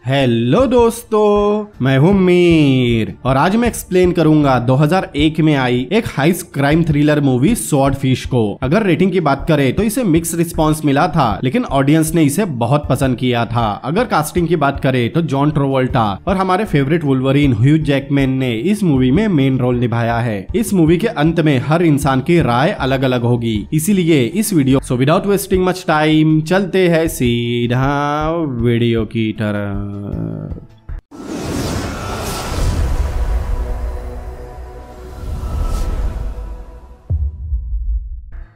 Hello दोस्तों, मैं हूं मीर और आज मैं एक्सप्लेन करूंगा 2001 में आई एक heist crime thriller movie Swordfish को। अगर रेटिंग की बात करें तो इसे मिक्स रिस्पांस मिला था, लेकिन ऑडियंस ने इसे बहुत पसंद किया था। अगर कास्टिंग की बात करें तो जॉन ट्रेवोल्टा और हमारे फेवरेट वुल्वरीन ह्यू जैकमैन ने इस मूवी में मेन रोल निभाया है। इस मूवी के अंत में हर इंसान की राय अलग अलग होगी, इसीलिए इस video so without wasting much time चलते हैं सीधा वीडियो की तरफ।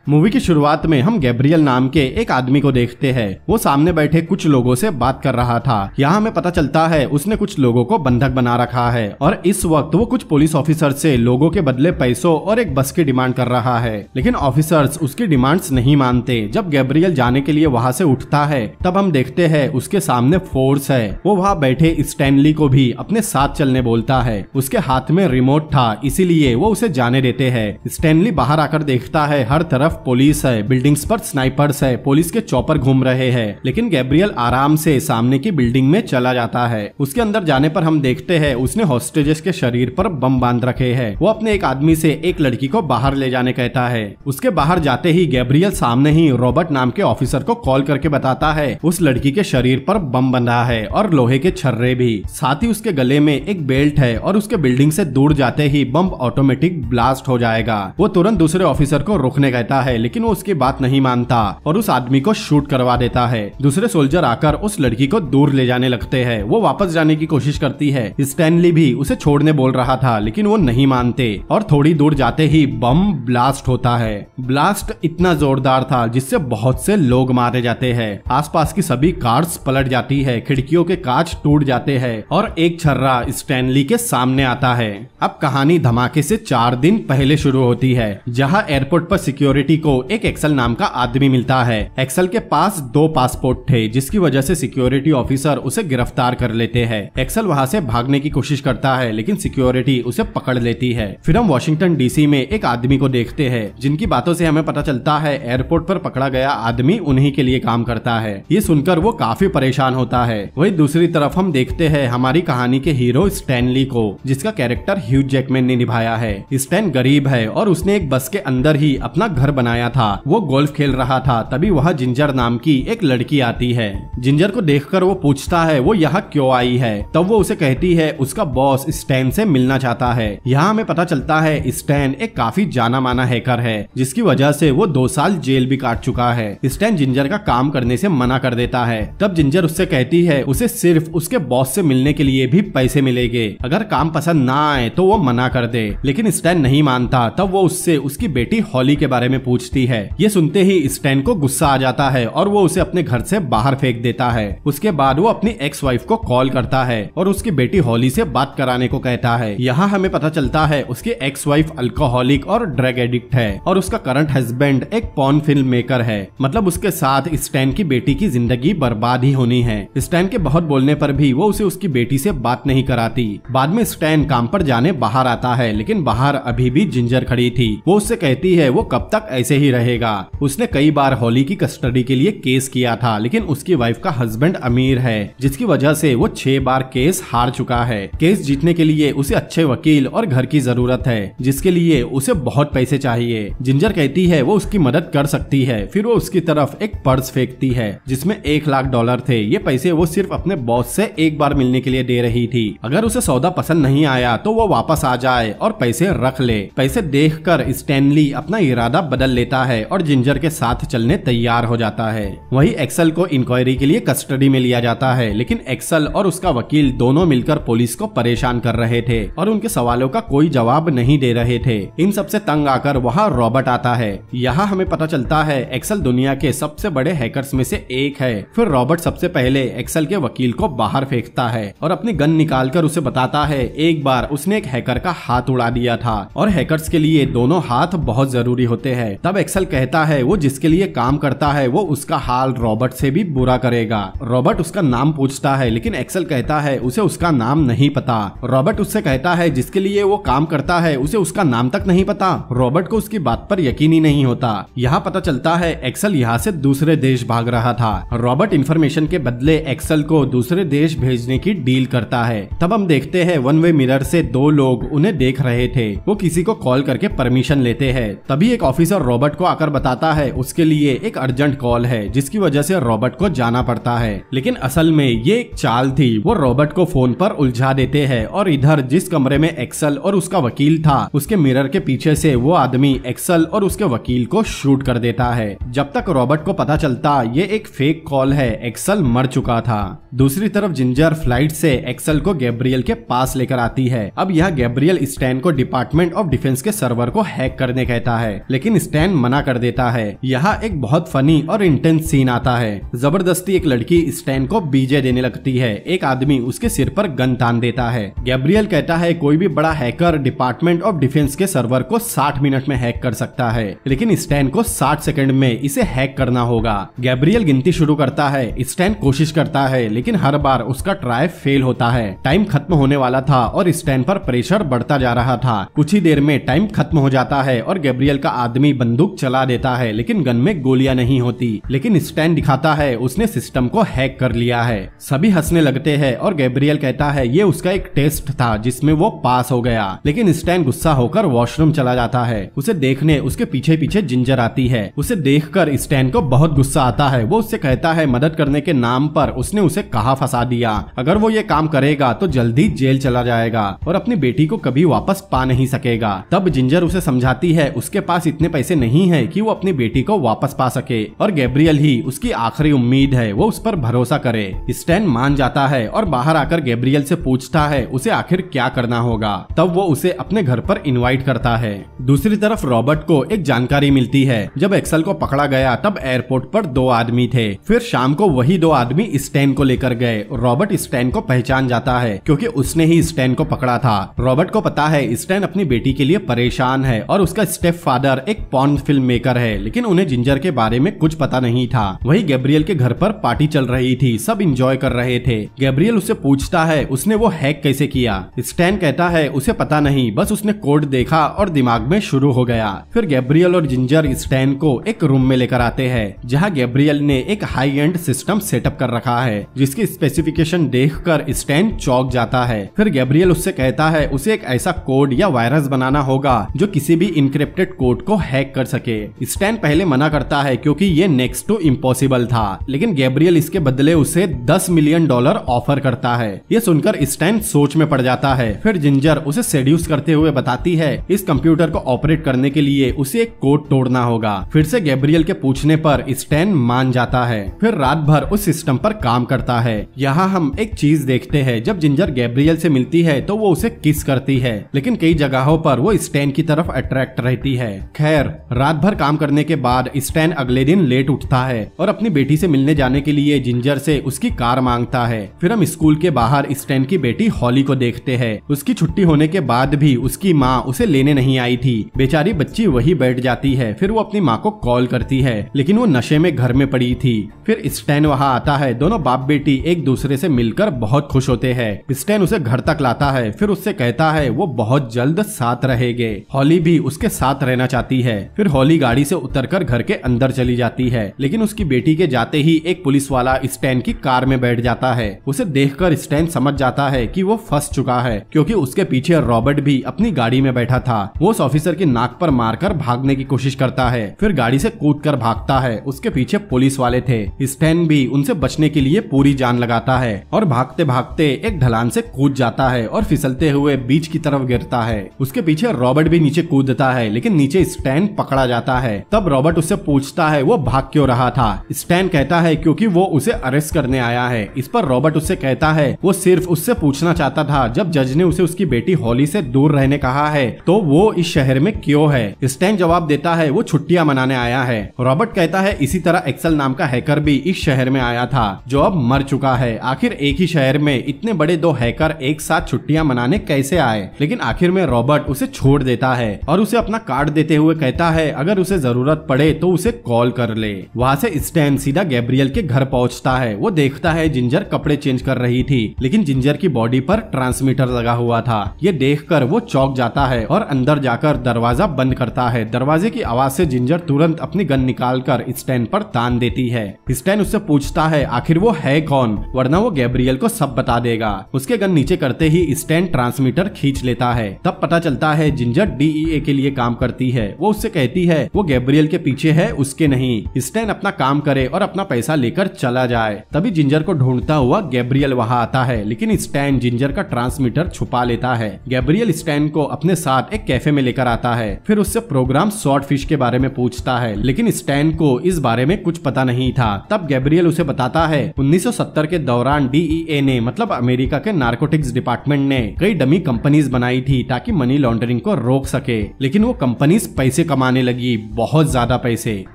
मूवी की शुरुआत में हम गैब्रियल नाम के एक आदमी को देखते हैं। वो सामने बैठे कुछ लोगों से बात कर रहा था। यहाँ हमें पता चलता है उसने कुछ लोगों को बंधक बना रखा है और इस वक्त वो कुछ पुलिस ऑफिसर से लोगों के बदले पैसों और एक बस की डिमांड कर रहा है, लेकिन ऑफिसर्स उसकी डिमांड्स नहीं मानते। जब गैब्रियल जाने के लिए वहाँ से उठता है तब हम देखते हैं उसके सामने फोर्स है। वो वहाँ बैठे स्टैनली को भी अपने साथ चलने बोलता है। उसके हाथ में रिमोट था, इसीलिए वो उसे जाने देते हैं। स्टैनली बाहर आकर देखता है हर तरफ पुलिस है, बिल्डिंग्स पर स्नाइपर्स है, पुलिस के चॉपर घूम रहे हैं, लेकिन गैब्रियल आराम से सामने की बिल्डिंग में चला जाता है। उसके अंदर जाने पर हम देखते हैं उसने हॉस्टेजेस के शरीर पर बम बांध रखे हैं। वो अपने एक आदमी से एक लड़की को बाहर ले जाने कहता है। उसके बाहर जाते ही गैब्रियल सामने ही रॉबर्ट नाम के ऑफिसर को कॉल करके बताता है उस लड़की के शरीर पर बम बंधा है और लोहे के छर्रे भी, साथ ही उसके गले में एक बेल्ट है और उसके बिल्डिंग से दूर जाते ही बम ऑटोमेटिक ब्लास्ट हो जाएगा। वो तुरंत दूसरे ऑफिसर को रुकने कहता है, लेकिन वो उसकी बात नहीं मानता और उस आदमी को शूट करवा देता है। दूसरे सोल्जर आकर उस लड़की को दूर ले जाने लगते हैं। वो वापस जाने की कोशिश करती है। स्टैनली भी उसे छोड़ने बोल रहा था, लेकिन वो नहीं मानते और थोड़ी दूर जाते ही बम ब्लास्ट होता है। ब्लास्ट इतना जोरदार था जिससे बहुत से लोग मारे जाते हैं। आसपास की सभी कार्स पलट जाती है, खिड़कियों के कांच टूट जाते हैं और एक छर्रा स्टैनली के सामने आता है। अब कहानी धमाके से 4 दिन पहले शुरू होती है, जहाँ एयरपोर्ट पर सिक्योरिटी को एक एक्सल नाम का आदमी मिलता है। एक्सल के पास 2 पासपोर्ट थे, जिसकी वजह से सिक्योरिटी ऑफिसर उसे गिरफ्तार कर लेते हैं। एक्सल वहां से भागने की कोशिश करता है, लेकिन सिक्योरिटी उसे पकड़ लेती है। फिर हम वॉशिंगटन डीसी में एक आदमी को देखते हैं, जिनकी बातों से हमें पता चलता है एयरपोर्ट पर पकड़ा गया आदमी उन्हीं के लिए काम करता है। ये सुनकर वो काफी परेशान होता है। वही दूसरी तरफ हम देखते हैं हमारी कहानी के हीरो स्टैनली को, जिसका कैरेक्टर ह्यू जैकमैन ने निभाया है। स्टैन गरीब है और उसने एक बस के अंदर ही अपना घर बनाया था। वो गोल्फ खेल रहा था, तभी वहाँ जिंजर नाम की एक लड़की आती है। जिंजर को देखकर वो पूछता है वो यहाँ क्यों आई है। तब वो उसे कहती है उसका बॉस स्टैन से मिलना चाहता है। यहाँ हमें पता चलता है स्टैन एक काफी जाना माना हैकर है, जिसकी वजह से वो 2 साल जेल भी काट चुका है। स्टैन जिंजर का काम करने से मना कर देता है। तब जिंजर उससे कहती है उसे सिर्फ उसके बॉस से मिलने के लिए भी पैसे मिलेंगे, अगर काम पसंद ना आए तो वो मना कर दे। लेकिन स्टैन नहीं मानता। तब वो उससे उसकी बेटी हॉली के बारे में पूछती है। ये सुनते ही स्टैन को गुस्सा आ जाता है और वो उसे अपने घर से बाहर फेंक देता है। उसके बाद वो अपनी एक्स वाइफ को कॉल करता है और उसकी बेटी हॉली से बात कराने को कहता है। यहाँ हमें पता चलता है उसकी एक्स वाइफ अल्कोहलिक और ड्रग एडिक्ट है और उसका करंट हस्बैंड एक पॉर्न फिल्म मेकर है। मतलब उसके साथ स्टैन की बेटी की जिंदगी बर्बाद ही होनी है। स्टैन के बहुत बोलने पर भी वो उसे उसकी बेटी से बात नहीं कराती। बाद में स्टैन काम पर जाने बाहर आता है, लेकिन बाहर अभी भी जिंजर खड़ी थी। वो उससे कहती है वो कब तक ऐसे ही रहेगा। उसने कई बार हॉली की कस्टडी के लिए केस किया था, लेकिन उसकी वाइफ का हस्बैंड अमीर है, जिसकी वजह से वो 6 बार केस हार चुका है। केस जीतने के लिए उसे अच्छे वकील और घर की जरूरत है, जिसके लिए उसे बहुत पैसे चाहिए। जिंजर कहती है वो उसकी मदद कर सकती है। फिर वो उसकी तरफ एक पर्स फेंकती है जिसमें $1,00,000 थे। ये पैसे वो सिर्फ अपने बॉस से एक बार मिलने के लिए दे रही थी। अगर उसे सौदा पसंद नहीं आया तो वो वापस आ जाए और पैसे रख ले। पैसे देखकर स्टैनली अपना इरादा बदल लेता है और जिंजर के साथ चलने तैयार हो जाता है। वही एक्सल को इंक्वायरी के लिए कस्टडी में लिया जाता है, लेकिन एक्सल और उसका वकील दोनों मिलकर पुलिस को परेशान कर रहे थे और उनके सवालों का कोई जवाब नहीं दे रहे थे। इन सबसे तंग आकर वहाँ रॉबर्ट आता है। यहाँ हमें पता चलता है एक्सल दुनिया के सबसे बड़े हैकर्स में से एक है। फिर रॉबर्ट सबसे पहले एक्सल के वकील को बाहर फेंकता है और अपनी गन निकालकर उसे बताता है एक बार उसने एक हैकर का हाथ उड़ा दिया था और हैकर्स के लिए दोनों हाथ बहुत जरूरी होते हैं। तब एक्सेल कहता है वो जिसके लिए काम करता है वो उसका हाल रॉबर्ट से भी बुरा करेगा। रॉबर्ट उसका नाम पूछता है लेकिन एक्सेल कहता है उसे उसका नाम नहीं पता। रॉबर्ट उससे कहता है जिसके लिए वो काम करता है उसे उसका नाम तक नहीं पता। रॉबर्ट को उसकी बात पर यकीन ही नहीं होता। यहाँ पता चलता है एक्सेल यहाँ से दूसरे देश भाग रहा था। रॉबर्ट इन्फॉर्मेशन के बदले एक्सेल को दूसरे देश भेजने की डील करता है। तब हम देखते हैं वन वे मिरर से दो लोग उन्हें देख रहे थे। वो किसी को कॉल करके परमिशन लेते हैं। तभी एक ऑफिसर रॉबर्ट को आकर बताता है उसके लिए एक अर्जेंट कॉल है जिसकी वजह से रॉबर्ट को जाना पड़ता है। लेकिन असल में ये एक चाल थी। वो रॉबर्ट को फोन पर उलझा देते हैं और इधर जिस कमरे में एक्सेल और उसका वकील था उसके मिरर के पीछे से वो आदमी एक्सेल और उसके वकील को शूट कर देता है। जब तक रॉबर्ट को पता चलता ये एक फेक कॉल है, एक्सेल मर चुका था। दूसरी तरफ जिंजर फ्लाइट से एक्सेल को गैब्रियल के पास लेकर आती है। अब यह गैब्रियल स्टैन को डिपार्टमेंट ऑफ डिफेंस के सर्वर को हैक करने कहता है लेकिन स्टैन मना कर देता है। यहाँ एक बहुत फनी और इंटेंस सीन आता है। जबरदस्ती एक लड़की स्टैन को बीजे देने लगती है। एक आदमी उसके सिर पर गन तान देता है। गैब्रियल कहता है कोई भी बड़ा हैकर डिपार्टमेंट ऑफ डिफेंस के सर्वर को 60 मिनट में हैक कर सकता है लेकिन स्टैन को 60 सेकंड में इसे हैक करना होगा। गैब्रियल गिनती शुरू करता है। स्टैन कोशिश करता है लेकिन हर बार उसका ट्राई फेल होता है। टाइम खत्म होने वाला था और स्टैन पर प्रेशर बढ़ता जा रहा था। कुछ ही देर में टाइम खत्म हो जाता है और गैब्रियल का आदमी बंदूक चला देता है लेकिन गन में गोलियां नहीं होती। लेकिन स्टैन दिखाता है उसने सिस्टम को हैक कर लिया है। सभी हंसने लगते हैं और गैब्रियल कहता है ये उसका एक टेस्ट था जिसमें वो पास हो गया। लेकिन स्टैन गुस्सा होकर वॉशरूम चला जाता है। उसे देखने उसके पीछे पीछे जिंजर आती है। उसे देखकर स्टैन को बहुत गुस्सा आता है। वो उससे कहता है मदद करने के नाम पर उसने उसे कहाँ फंसा दिया। अगर वो ये काम करेगा तो जल्दी जेल चला जाएगा और अपनी बेटी को कभी वापस पा नहीं सकेगा। तब जिंजर उसे समझाती है उसके पास इतने पैसे नहीं है कि वो अपनी बेटी को वापस पा सके और गैब्रियल ही उसकी आखिरी उम्मीद है, वो उस पर भरोसा करे। स्टैन मान जाता है और बाहर आकर गैब्रियल से पूछता है उसे आखिर क्या करना होगा। तब वो उसे अपने घर पर इनवाइट करता है। दूसरी तरफ रॉबर्ट को एक जानकारी मिलती है। जब एक्सेल को पकड़ा गया तब एयरपोर्ट पर 2 आदमी थे। फिर शाम को वही 2 आदमी स्टैन को लेकर गए। रॉबर्ट स्टैन को पहचान जाता है क्योंकि उसने ही स्टैन को पकड़ा था। रॉबर्ट को पता है स्टैन अपनी बेटी के लिए परेशान है और उसका स्टेप फादर एक पॉर्न फिल्म मेकर है लेकिन उन्हें जिंजर के बारे में कुछ पता नहीं था। वही गैब्रियल के घर पर पार्टी चल रही थी, सब इंजॉय कर रहे थे। गैब्रियल उससे पूछता है उसने वो हैक कैसे किया। स्टैन कहता है उसे पता नहीं, बस उसने कोड देखा और दिमाग में शुरू हो गया। फिर गैब्रियल और जिंजर स्टैन को एक रूम में लेकर आते हैं जहां गैब्रियल ने एक हाई एंड सिस्टम सेटअप कर रखा है जिसकी स्पेसिफिकेशन देखकर स्टैन चौंक जाता है। फिर गैब्रियल उससे कहता है उसे एक ऐसा कोड या वायरस बनाना होगा जो किसी भी इनक्रिप्टेड कोड को हैक कर सके। स्टैन पहले मना करता है क्योंकि ये नेक्स्ट टू इम्पॉसिबल था लेकिन गैब्रियल इसके बदले उसे $10 मिलियन ऑफर करता है। ये सुनकर स्टैन सोच में पड़ जाता है। फिर जिंजर उसे सेड्यूस करते हुए बताती है इस कंप्यूटर को ऑपरेट करने के लिए उसे एक कोड तोड़ना होगा। फिर से गैब्रियल के पूछने पर स्टैन मान जाता है। फिर रात भर उस सिस्टम पर काम करता है। यहाँ हम एक चीज देखते हैं, जब जिंजर गैब्रियल से मिलती है तो वो उसे किस करती है लेकिन कई जगहों पर वो स्टैन की तरफ अट्रैक्ट रहती है। खैर रात भर काम करने के बाद स्टैन अगले दिन लेट उठता है और अपनी बेटी से मिलने जाने के लिए जिंजर से उसकी कार मांगता है। फिर हम स्कूल के बाहर स्टैन की बेटी हॉली को देखते हैं। उसकी छुट्टी होने के बाद भी उसकी माँ उसे लेने नहीं आई थी। बेचारी बच्ची वही बैठ जाती है। फिर वो अपनी माँ को कॉल करती है लेकिन वो नशे में घर में पड़ी थी। फिर स्टैन वहाँ आता है। दोनों बाप बेटी एक दूसरे से मिलकर बहुत खुश होते हैं। स्टैन उसे घर तक लाता है। फिर उससे कहता है वो बहुत जल्द साथ रहेंगे। हॉली भी उसके साथ रहना चाहती है। फिर हॉली गाड़ी से उतरकर घर के अंदर चली जाती है लेकिन उसकी बेटी के जाते ही एक पुलिस वाला स्टैन की कार में बैठ जाता है। उसे देखकर स्टैन समझ जाता है कि वो फंस चुका है क्योंकि उसके पीछे रॉबर्ट भी अपनी गाड़ी में बैठा था। वो उस ऑफिसर की नाक पर मारकर भागने की कोशिश करता है। फिर गाड़ी से कूदकर भागता है। उसके पीछे पुलिस वाले थे। स्टैन भी उनसे बचने के लिए पूरी जान लगाता है और भागते भागते एक ढलान से कूद जाता है और फिसलते हुए बीच की तरफ गिरता है। उसके पीछे रॉबर्ट भी नीचे कूदता है लेकिन नीचे स्टैन पकड़ा जाता है। तब रॉबर्ट उससे पूछता है वो भाग क्यों रहा था। स्टैन कहता है क्योंकि वो उसे अरेस्ट करने आया है। इस पर रॉबर्ट उससे कहता है वो सिर्फ उससे पूछना चाहता था जब जज ने उसे उसकी बेटी हॉली से दूर रहने कहा है तो वो इस शहर में क्यों है। स्टैन जवाब देता है वो छुट्टियां मनाने आया है। रॉबर्ट कहता है इसी तरह एक्सेल नाम का हैकर भी इस शहर में आया था जो अब मर चुका है। आखिर एक ही शहर में इतने बड़े 2 हैकर एक साथ छुट्टियां मनाने कैसे आए। लेकिन आखिर में रॉबर्ट उसे छोड़ देता है और उसे अपना कार्ड देते हुए कहता कहता है अगर उसे जरूरत पड़े तो उसे कॉल कर ले। वहाँ से स्टैन सीधा गैब्रियल के घर पहुँचता है। वो देखता है जिंजर कपड़े चेंज कर रही थी, लेकिन जिंजर की बॉडी पर ट्रांसमीटर लगा हुआ था। ये देखकर वो चौंक जाता है और अंदर जाकर दरवाजा बंद करता है। दरवाजे की आवाज से जिंजर तुरंत अपनी गन निकालकर स्टैन पर तान देती है। स्टैन उससे पूछता है आखिर वो है कौन, वरना वो गैब्रियल को सब बता देगा। उसके गन नीचे करते ही स्टैन ट्रांसमीटर खींच लेता है। तब पता चलता है जिंजर DEA के लिए काम करती है। वो उससे कहती है वो गैब्रियल के पीछे है, उसके नहीं। स्टैन अपना काम करे और अपना पैसा लेकर चला जाए। तभी जिंजर को ढूंढता हुआ गैब्रियल वहां आता है, लेकिन स्टैन जिंजर का ट्रांसमीटर छुपा लेता है। गैब्रियल स्टैन को अपने साथ एक कैफे में लेकर आता है। फिर उससे प्रोग्राम स्वॉर्डफिश के बारे में पूछता है, लेकिन स्टैन को इस बारे में कुछ पता नहीं था। तब गैब्रियल उसे बताता है 1970 के दौरान DEA ने, मतलब अमेरिका के नारकोटिक्स डिपार्टमेंट ने, कई डमी कंपनीज बनाई थी ताकि मनी लॉन्ड्रिंग को रोक सके। लेकिन वो कंपनीज पैसे कमाने लगी, बहुत ज्यादा पैसे।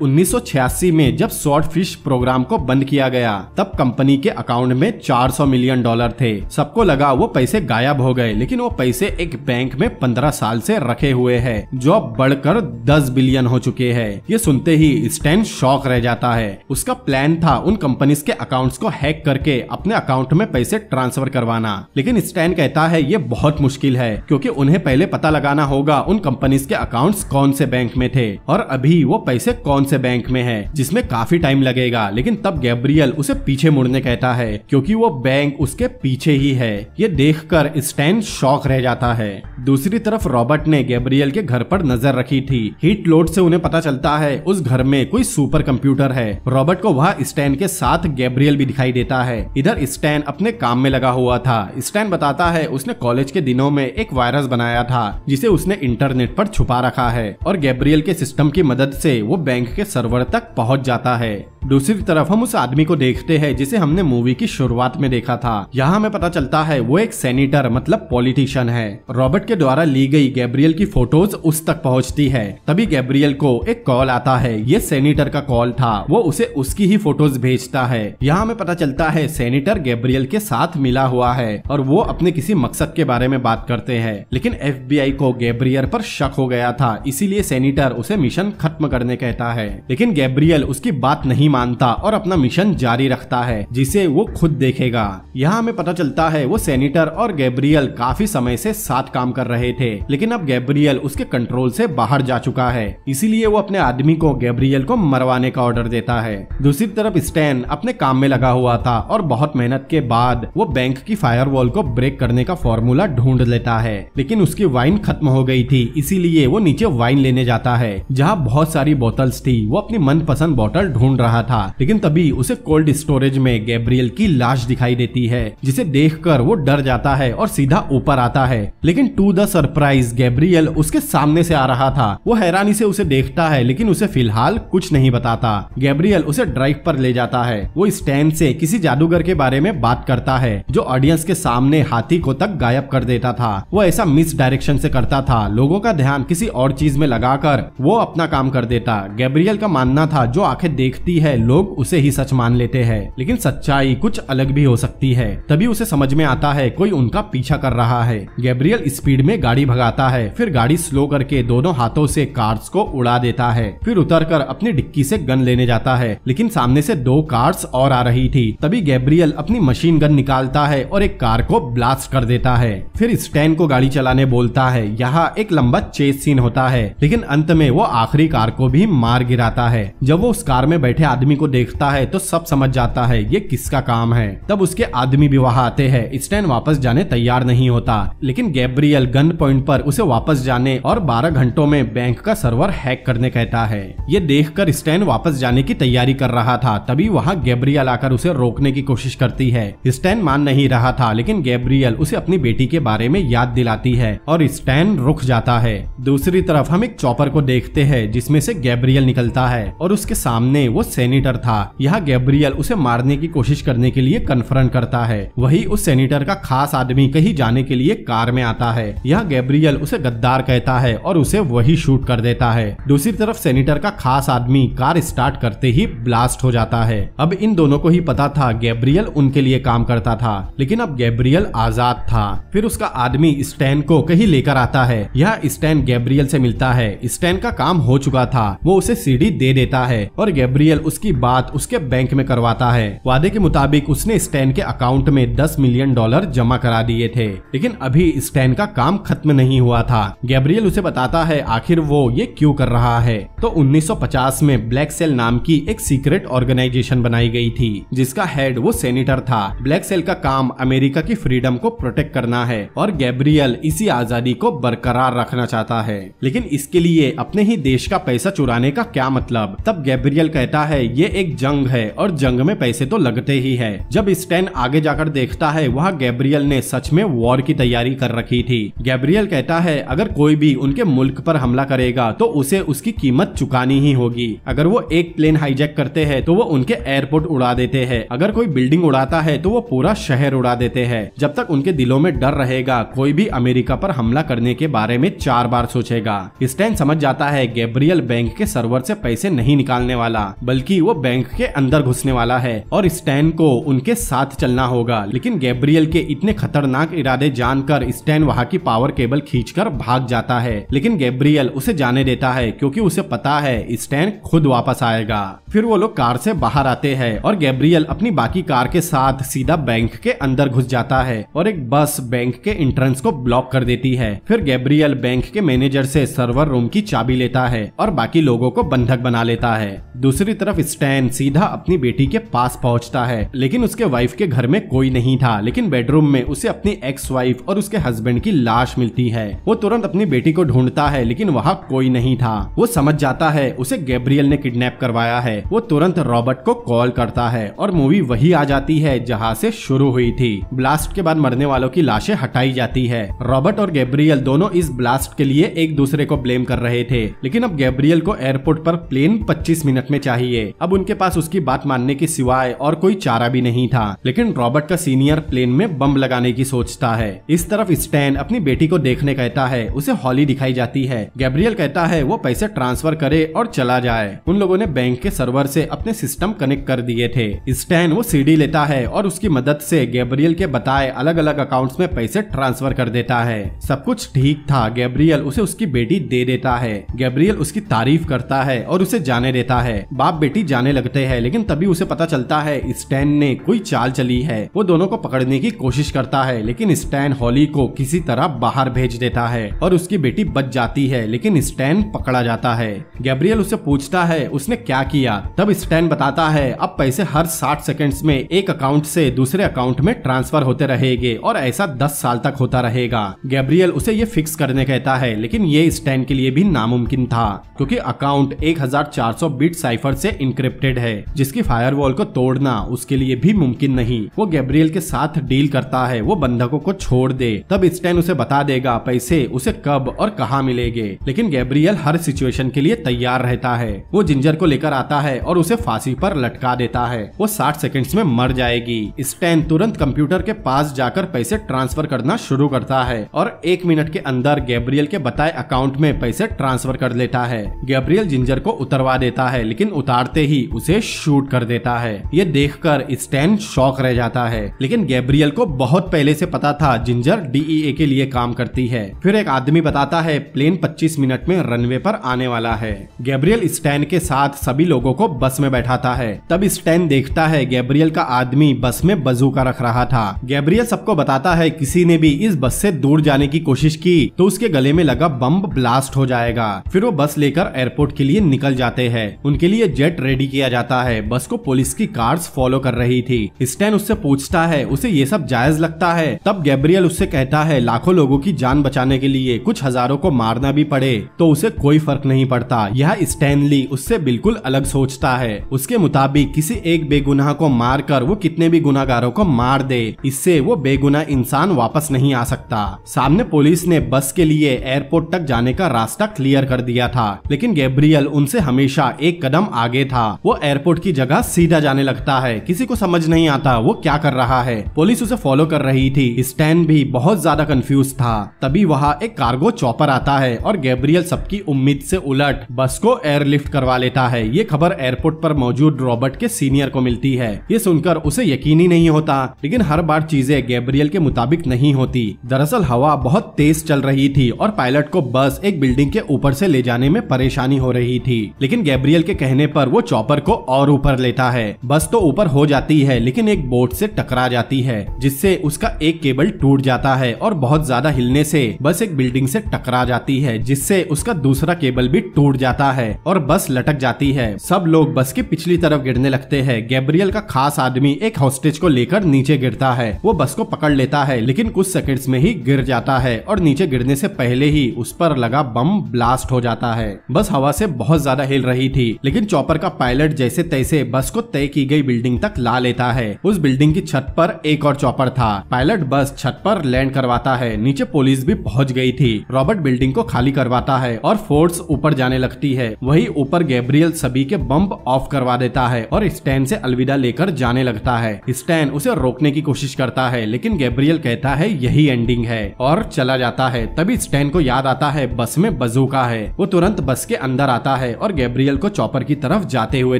1986 में जब स्वॉर्डफिश प्रोग्राम को बंद किया गया, तब कंपनी के अकाउंट में $400 मिलियन थे। सबको लगा वो पैसे गायब हो गए, लेकिन वो पैसे एक बैंक में 15 साल से रखे हुए हैं, जो अब बढ़कर 10 बिलियन हो चुके हैं। ये सुनते ही स्टैन शॉक रह जाता है। उसका प्लान था उन कंपनीज के अकाउंट्स को हैक करके अपने अकाउंट में पैसे ट्रांसफर करवाना, लेकिन स्टैन कहता है ये बहुत मुश्किल है, क्योंकि उन्हें पहले पता लगाना होगा उन कंपनीज के अकाउंट्स कौन से बैंक में थे और अभी वो पैसे कौन से बैंक में है, जिसमें काफी टाइम लगेगा। लेकिन तब गैब्रियल उसे पीछे मुड़ने कहता है, क्योंकि वो बैंक उसके पीछे ही है। ये देखकर स्टैन शॉक रह जाता है। दूसरी तरफ रॉबर्ट ने गैब्रियल के घर पर नजर रखी थी। हीट लोड से उन्हें पता चलता है उस घर में कोई सुपर कंप्यूटर है। रॉबर्ट को वहाँ स्टैन के साथ गैब्रियल भी दिखाई देता है। इधर स्टैन अपने काम में लगा हुआ था। स्टैन बताता है उसने कॉलेज के दिनों में एक वायरस बनाया था, जिसे उसने इंटरनेट पर छुपा रखा है, और गैब्रियल के सिस्टम की मदद से वो बैंक के सर्वर तक पहुंच जाता है। दूसरी तरफ हम उस आदमी को देखते हैं जिसे हमने मूवी की शुरुआत में देखा था। यहाँ हमें पता चलता है वो एक सेनेटर, मतलब पॉलिटिशियन है। रॉबर्ट के द्वारा ली गई गैब्रियल की फोटोज उस तक पहुँचती है। तभी गैब्रियल को एक कॉल आता है। ये सेनेटर का कॉल था। वो उसे उसकी ही फोटोज भेजता है। यहाँ हमें पता चलता है सेनेटर गैब्रियल के साथ मिला हुआ है और वो अपने किसी मकसद के बारे में बात करते हैं। लेकिन FBI को गैब्रियल पर शक हो गया था, इसीलिए सेनेटर उसे मिशन खत्म करने कहता है। लेकिन गैब्रियल उसकी बात नहीं मानता और अपना मिशन जारी रखता है, जिसे वो खुद देखेगा। यहाँ हमें पता चलता है वो सेनेटर और गैब्रियल काफी समय से साथ काम कर रहे थे, लेकिन अब गैब्रियल उसके कंट्रोल से बाहर जा चुका है। इसीलिए वो अपने आदमी को गैब्रियल को मरवाने का ऑर्डर देता है। दूसरी तरफ स्टैन अपने काम में लगा हुआ था और बहुत मेहनत के बाद वो बैंक की फायरवॉल को ब्रेक करने का फॉर्मूला ढूंढ लेता है, लेकिन उसकी वाइन खत्म हो गई थी। इसीलिए वो नीचे वाइन लेने जाता है, जहाँ बहुत सारी बोतल्स थी। वो अपनी मनपसंद बोतल ढूंढ रहा था, लेकिन तभी उसे कोल्ड स्टोरेज में गैब्रियल की लाश दिखाई देती है, जिसे देखकर वो डर जाता है और सीधा ऊपर आता है। लेकिन टू द सरप्राइज गैब्रियल उसके सामने से आ रहा था। वो हैरानी से उसे देखता है, लेकिन उसे फिलहाल कुछ नहीं बताता। गैब्रियल उसे ड्राइव पर ले जाता है। वो स्टैन से किसी जादूगर के बारे में बात करता है, जो ऑडियंस के सामने हाथी को तक गायब कर देता था। वो ऐसा मिस डायरेक्शन से करता था, लोगों का ध्यान किसी और चीज में लगाकर वो अपना काम कर देता। गैब्रियल का मानना था जो आंखें देखती है लोग उसे ही सच मान लेते हैं, लेकिन सच्चाई कुछ अलग भी हो सकती है। तभी उसे समझ में आता है कोई उनका पीछा कर रहा है। गैब्रियल स्पीड में गाड़ी भगाता है, फिर गाड़ी स्लो करके दोनों हाथों से कार्स को उड़ा देता है। फिर उतरकर अपनी डिक्की से गन लेने जाता है, लेकिन सामने से 2 कार्स और आ रही थी। तभी गैब्रियल अपनी मशीन गन निकालता है और एक कार को ब्लास्ट कर देता है। फिर स्टैन को गाड़ी चलाने बोलता है। यहाँ एक लंबा चेस सीन होता है, लेकिन अंत में वो आखिरी कार को भी मार गिराता है। जब वो उस कार में बैठे आदमी को देखता है तो सब समझ जाता है ये किसका काम है। तब उसके आदमी भी वहाँ आते हैं। स्टैन वापस जाने तैयार नहीं होता, लेकिन गैब्रियल गन पॉइंट पर उसे वापस जाने और 12 घंटों में बैंक का सर्वर हैक करने कहता है। ये देखकर स्टैन वापस जाने की तैयारी कर रहा था। तभी वहाँ गैब्रियल आकर उसे रोकने की कोशिश करती है। स्टैन मान नहीं रहा था, लेकिन गैब्रियल उसे अपनी बेटी के बारे में याद दिलाती है और स्टैन रुक जाता है। दूसरी तरफ हम एक चॉपर को देखते हैं जिसमें से गैब्रियल निकलता है और उसके सामने वो सेनेटर था। यहाँ गैब्रियल उसे मारने की कोशिश करने के लिए कन्फ्रंट करता है। वही उस सेनेटर का खास आदमी कहीं जाने के लिए कार में आता है। यहाँ गैब्रियल उसे गद्दार कहता है और उसे वही शूट कर देता है। दूसरी तरफ सेनेटर का खास आदमी कार स्टार्ट करते ही ब्लास्ट हो जाता है। अब इन दोनों को ही पता था गैब्रियल उनके लिए काम करता था, लेकिन अब गैब्रियल आजाद था। फिर उसका आदमी स्टैन को कहीं लेकर आता है। यह स्टैन गैब्रियल से मिलता है। स्टैन का काम हो चुका था, वो उसे सीडी दे देता है और गैब्रियल उसकी बात उसके बैंक में करवाता है। वादे के मुताबिक उसने स्टैन के अकाउंट में $10 मिलियन जमा करा दिए थे, लेकिन अभी स्टैन का काम खत्म नहीं हुआ था। गैब्रियल उसे बताता है आखिर वो ये क्यों कर रहा है। तो 1950 में ब्लैक सेल नाम की एक सीक्रेट ऑर्गेनाइजेशन बनाई गई थी, जिसका हेड वो सेनेटर था। ब्लैक सेल का काम अमेरिका की फ्रीडम को प्रोटेक्ट करना है और गैब्रियल इसी आजादी को बरकरार रखना चाहता है, लेकिन इसके लिए अपने ही देश का पैसा चुराने का क्या मतलब। तब गैब्रियल कहता है ये एक जंग है और जंग में पैसे तो लगते ही है। जब स्टैन आगे जाकर देखता है वहाँ गैब्रियल ने सच में वॉर की तैयारी कर रखी थी। गैब्रियल कहता है अगर कोई भी उनके मुल्क पर हमला करेगा तो उसे उसकी कीमत चुकानी ही होगी। अगर वो एक प्लेन हाईजैक करते हैं तो वो उनके एयरपोर्ट उड़ा देते हैं। अगर कोई बिल्डिंग उड़ाता है तो वो पूरा शहर उड़ा देते हैं। जब तक उनके दिलों में डर रहेगा कोई भी अमेरिका पर हमला करने के बारे में 4 बार सोचेगा। स्टैन समझ जाता है गैब्रियल बैंक के सर्वर से पैसे नहीं निकालने वाला, बल्कि वो बैंक के अंदर घुसने वाला है और स्टैन को उनके साथ चलना होगा। लेकिन गैब्रियल के इतने खतरनाक इरादे जानकर स्टैन वहाँ की पावर केबल खींचकर भाग जाता है, लेकिन गैब्रियल उसे जाने देता है क्योंकि उसे पता है स्टैन खुद वापस आएगा। फिर वो लोग कार से बाहर आते हैं और गैब्रियल अपनी बाकी कार के साथ सीधा बैंक के अंदर घुस जाता है और एक बस बैंक के एंट्रेंस को ब्लॉक कर देती है। फिर गैब्रियल बैंक के मैनेजर से सर्वर रूम की चाबी लेता है और बाकी लोगों को बंधक बना लेता है। दूसरी तरफ स्टैन सीधा अपनी बेटी के पास पहुंचता है, लेकिन उसके वाइफ के घर में कोई नहीं था। लेकिन बेडरूम में उसे अपनी एक्स वाइफ और उसके हस्बैंड की लाश मिलती है। वो तुरंत अपनी बेटी को ढूंढता है, लेकिन वहाँ कोई नहीं था। वो समझ जाता है उसे गैब्रियल ने किडनैप करवाया है। वो तुरंत रॉबर्ट को कॉल करता है और मूवी वही आ जाती है जहाँ से शुरू हुई थी। ब्लास्ट के बाद मरने वालों की लाशें हटाई जाती है। रॉबर्ट और गैब्रियल दोनों इस ब्लास्ट के लिए एक दूसरे को ब्लेम कर रहे थे, लेकिन अब गैब्रियल को एयरपोर्ट पर प्लेन 25 मिनट में चाहिए। अब उनके पास उसकी बात मानने के सिवाय और कोई चारा भी नहीं था। लेकिन रॉबर्ट का सीनियर प्लेन में बम लगाने की सोचता है। इस तरफ स्टैन अपनी बेटी को देखने कहता है। उसे हॉली दिखाई जाती है। गैब्रियल कहता है वो पैसे ट्रांसफर करे और चला जाए। उन लोगों ने बैंक के सर्वर से अपने सिस्टम कनेक्ट कर दिए थे। स्टैन वो सीडी लेता है और उसकी मदद से गैब्रियल के बताए अलग अलग अकाउंट्स में पैसे ट्रांसफर कर देता है। सब कुछ ठीक था। गैब्रियल उसे उसकी बेटी दे देता है। गैब्रियल उसकी तारीफ करता है और उसे जाने देता है। बाप बेटी जाने लगते हैं, लेकिन तभी उसे पता चलता है स्टैन ने कोई चाल चली है। वो दोनों को पकड़ने की कोशिश करता है, लेकिन स्टैन हॉली को किसी तरह बाहर भेज देता है और उसकी बेटी बच जाती है, लेकिन स्टैन पकड़ा जाता है। गैब्रियल उससे पूछता है उसने क्या किया। तब स्टैन बताता है अब पैसे हर 60 सेकंड्स में एक अकाउंट से दूसरे अकाउंट में ट्रांसफर होते रहेंगे और ऐसा 10 साल तक होता रहेगा। गैब्रियल उसे ये फिक्स करने कहता है, लेकिन ये स्टैन के लिए भी नामुमकिन था, क्योंकि अकाउंट 1400 बिट साइफर से इनक्रिप्टेड है, जिसकी फायरवॉल को तोड़ना उसके लिए भी मुमकिन नहीं। वो गैब्रियल के साथ डील करता है वो बंधकों को छोड़ दे। तब स्टैन उसे बता देगा पैसे उसे कब और कहाँ मिलेंगे, लेकिन गैब्रियल हर सिचुएशन के लिए तैयार रहता है। वो जिंजर को लेकर आता है और उसे फांसी पर लटका देता है। वो 60 सेकंड्स में मर जाएगी। स्टैन तुरंत कंप्यूटर के पास जाकर पैसे ट्रांसफर करना शुरू करता है और 1 मिनट के अंदर गैब्रियल के बताए अकाउंट में पैसे ट्रांसफर कर लेता है। गैब्रियल जिंजर को उतरवा देता है, लेकिन उतारते ही उसे शूट कर देता है। ये देखकर स्टैन शॉक रह जाता है, लेकिन गैब्रियल को बहुत पहले से पता था जिंजर DEA के लिए काम करती है। फिर एक आदमी बताता है प्लेन 25 मिनट में रनवे पर आने वाला है। गैब्रियल स्टैन के साथ सभी लोगों को बस में बैठाता है। तब स्टैन देखता है गैब्रियल का आदमी बस में बंदूका रख रहा था। गैब्रियल सबको बताता है किसी ने भी इस बस से दूर जाने की कोशिश की तो उसके गले में लगा बम ब्लास्ट हो जाएगा। फिर वो बस लेकर एयरपोर्ट के लिए निकल जाते हैं। उनके लिए जेट रेडी किया जाता है। बस को पुलिस की कार्स फॉलो कर रही थी। स्टैन उससे पूछता है उसे ये सब जायज लगता है। तब गैब्रियल उससे कहता है लाखों लोगों की जान बचाने के लिए कुछ हजारों को मारना भी पड़े तो उसे कोई फर्क नहीं पड़ता। यह स्टैनली उससे बिल्कुल अलग सोचता है। उसके मुताबिक किसी एक बेगुनाह को मारकर वो कितने भी गुनाहगारों को मार दे, इससे वो बेगुनाह इंसान वापस नहीं आ सकता। सामने पुलिस ने बस के लिए एयरपोर्ट तक जाने का रास्ता क्लियर कर दिया था, लेकिन गैब्रियल उनसे हमेशा एक कदम आगे था। था वो एयरपोर्ट की जगह सीधा जाने लगता है। किसी को समझ नहीं आता वो क्या कर रहा है। पुलिस उसे फॉलो कर रही थी। स्टैन भी बहुत ज्यादा कंफ्यूज था। तभी वहाँ एक कार्गो चॉपर आता है और गैब्रियल सबकी उम्मीद से उलट बस को एयरलिफ्ट करवा लेता है। ये खबर एयरपोर्ट पर मौजूद रॉबर्ट के सीनियर को मिलती है। ये सुनकर उसे यकीन ही नहीं होता, लेकिन हर बार चीजें गैब्रियल के मुताबिक नहीं होती। दरअसल हवा बहुत तेज चल रही थी और पायलट को बस एक बिल्डिंग के ऊपर से ले जाने में परेशानी हो रही थी, लेकिन गैब्रियल के कहने पर वो चॉपर को और ऊपर लेता है। बस तो ऊपर हो जाती है, लेकिन एक बोट से टकरा जाती है जिससे उसका एक केबल टूट जाता है और बहुत ज्यादा हिलने से बस एक बिल्डिंग से टकरा जाती है, जिससे उसका दूसरा केबल भी टूट जाता है और बस लटक जाती है। सब लोग बस की पिछली तरफ गिरने लगते हैं। गैब्रियल का खास आदमी एक हॉस्टेज को लेकर नीचे गिरता है। वो बस को पकड़ लेता है, लेकिन कुछ सेकंड्स में ही गिर जाता है और नीचे गिरने से पहले ही उस पर लगा बम ब्लास्ट हो जाता है। बस हवा से बहुत ज्यादा हिल रही थी, लेकिन चॉपर का पायलट जैसे तैसे बस को तय की गई बिल्डिंग तक ला लेता है। उस बिल्डिंग की छत पर एक और चॉपर था। पायलट बस छत पर लैंड करवाता है। नीचे पुलिस भी पहुंच गई थी। रॉबर्ट बिल्डिंग को खाली करवाता है और फोर्स ऊपर जाने लगती है। वही ऊपर गैब्रियल सभी के बम्ब ऑफ करवा देता है और स्टैन से अलविदा लेकर जाने लगता है। स्टैन उसे रोकने की कोशिश करता है, लेकिन गैब्रियल कहता है यही एंडिंग है और चला जाता है। तभी स्टैन को याद आता है बस में बजूका है। वो तुरंत बस के अंदर आता है और गैब्रियल को चॉपर की तरफ जाते हुए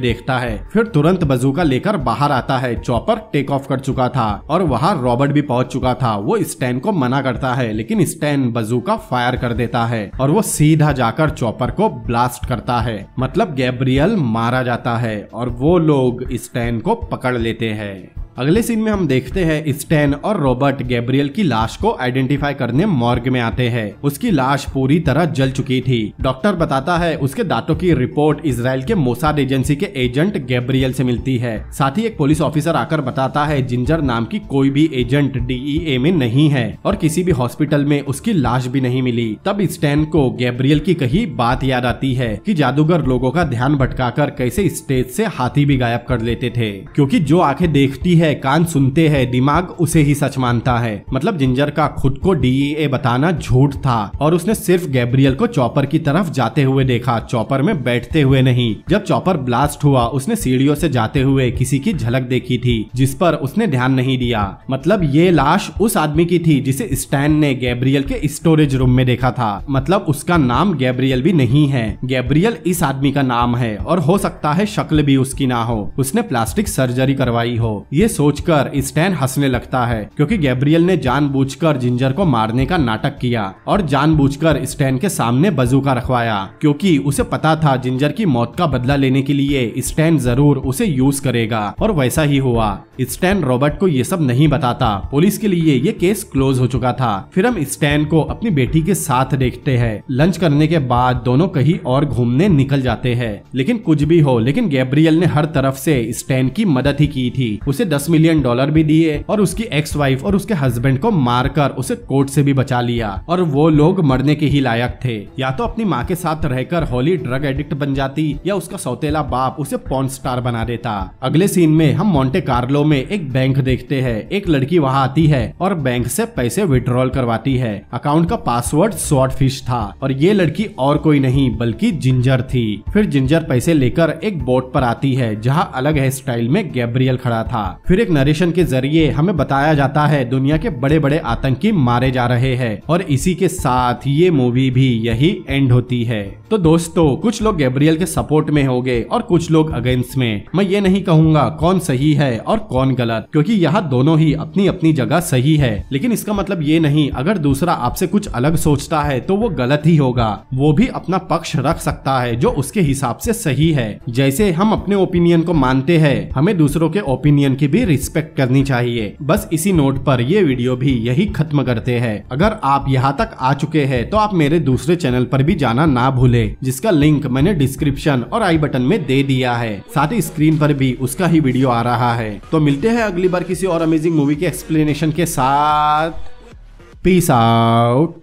देखता है। फिर तुरंत बजूका लेकर बाहर आता है। चॉपर टेक ऑफ कर चुका था और वहाँ रॉबर्ट भी पहुंच चुका था। वो स्टैन को मना करता है, लेकिन स्टैन बजूका फायर कर देता है और वो सीधा जाकर चॉपर को ब्लास्ट करता है। मतलब गैब्रियल मारा जाता है और वो लोग स्टैन को पकड़ लेते हैं। अगले सीन में हम देखते हैं स्टैन और रॉबर्ट गैब्रियल की लाश को आइडेंटिफाई करने मॉर्ग में आते हैं। उसकी लाश पूरी तरह जल चुकी थी। डॉक्टर बताता है उसके दांतों की रिपोर्ट इजराइल के मोसाद एजेंसी के एजेंट गैब्रियल से मिलती है। साथ ही एक पुलिस ऑफिसर आकर बताता है जिंजर नाम की कोई भी एजेंट DEA में नहीं है और किसी भी हॉस्पिटल में उसकी लाश भी नहीं मिली। तब स्टैन को गैब्रियल की कही बात याद आती है कि जादूगर लोगों का ध्यान भटकाकर कैसे स्टेज से हाथी भी गायब कर लेते थे, क्योंकि जो आंखें देखती है, कान सुनते हैं, दिमाग उसे ही सच मानता है। मतलब जिंजर का खुद को DEA बताना झूठ था और उसने सिर्फ गैब्रियल को चॉपर की तरफ जाते हुए देखा, चॉपर में बैठते हुए नहीं। जब चॉपर ब्लास्ट हुआ उसने सीढ़ियों से जाते हुए किसी की झलक देखी थी, जिस पर उसने ध्यान नहीं दिया। मतलब ये लाश उस आदमी की थी जिसे स्टैन ने गैब्रियल के स्टोरेज रूम में देखा था। मतलब उसका नाम गैब्रियल भी नहीं है, गैब्रियल इस आदमी का नाम है और हो सकता है शक्ल भी उसकी ना हो, उसने प्लास्टिक सर्जरी करवाई हो। ये सोचकर स्टैन हंसने लगता है, क्योंकि गैब्रियल ने जानबूझकर जिंजर को मारने का नाटक किया और जानबूझकर स्टैन के सामने बजूका रखवाया, क्योंकि उसे पता था जिंजर की मौत का बदला लेने के लिए स्टैन जरूर उसे यूज करेगा और वैसा ही हुआ। स्टैन रॉबर्ट को ये सब नहीं बताता। पुलिस के लिए ये केस क्लोज हो चुका था। फिर हम स्टैन को अपनी बेटी के साथ देखते हैं। लंच करने के बाद दोनों कहीं और घूमने निकल जाते हैं। लेकिन कुछ भी हो, लेकिन गैब्रियल ने हर तरफ से स्टैन की मदद ही की थी। उसे $10 मिलियन भी दिए और उसकी एक्स वाइफ और उसके हस्बैंड को मारकर उसे कोर्ट से भी बचा लिया और वो लोग मरने के ही लायक थे। या तो अपनी माँ के साथ रहकर हॉली ड्रग एडिक्ट बन जाती या उसका सौतेला बाप उसे पॉर्न स्टार बना देता। अगले सीन में हम मोंटे कार्लो में एक बैंक देखते हैं। एक लड़की वहाँ आती है और बैंक से पैसे विड्रॉल करवाती है। अकाउंट का पासवर्ड स्वॉर्डफिश था और ये लड़की और कोई नहीं बल्कि जिंजर थी। फिर जिंजर पैसे लेकर एक बोट पर आती है जहाँ अलग हेयर स्टाइल में गैब्रियल खड़ा था। फिर एक नरेशन के जरिए हमें बताया जाता है दुनिया के बड़े बड़े आतंकी मारे जा रहे हैं और इसी के साथ ये मूवी भी यही एंड होती है। तो दोस्तों, कुछ लोग गैब्रियल के सपोर्ट में होंगे और कुछ लोग अगेंस्ट में। मैं ये नहीं कहूंगा कौन सही है और कौन गलत, क्योंकि यहाँ दोनों ही अपनी अपनी जगह सही है। लेकिन इसका मतलब ये नहीं अगर दूसरा आपसे कुछ अलग सोचता है तो वो गलत ही होगा। वो भी अपना पक्ष रख सकता है जो उसके हिसाब से सही है। जैसे हम अपने ओपिनियन को मानते हैं, हमें दूसरों के ओपिनियन की भी रिस्पेक्ट करनी चाहिए। बस इसी नोट पर ये वीडियो भी यही खत्म करते हैं। अगर आप यहाँ तक आ चुके हैं तो आप मेरे दूसरे चैनल पर भी जाना ना भूले, जिसका लिंक मैंने डिस्क्रिप्शन और आई बटन में दे दिया है। साथ ही स्क्रीन पर भी उसका ही वीडियो आ रहा है। तो मिलते हैं अगली बार किसी और अमेजिंग मूवी के एक्सप्लेनेशन के साथ। Peace out.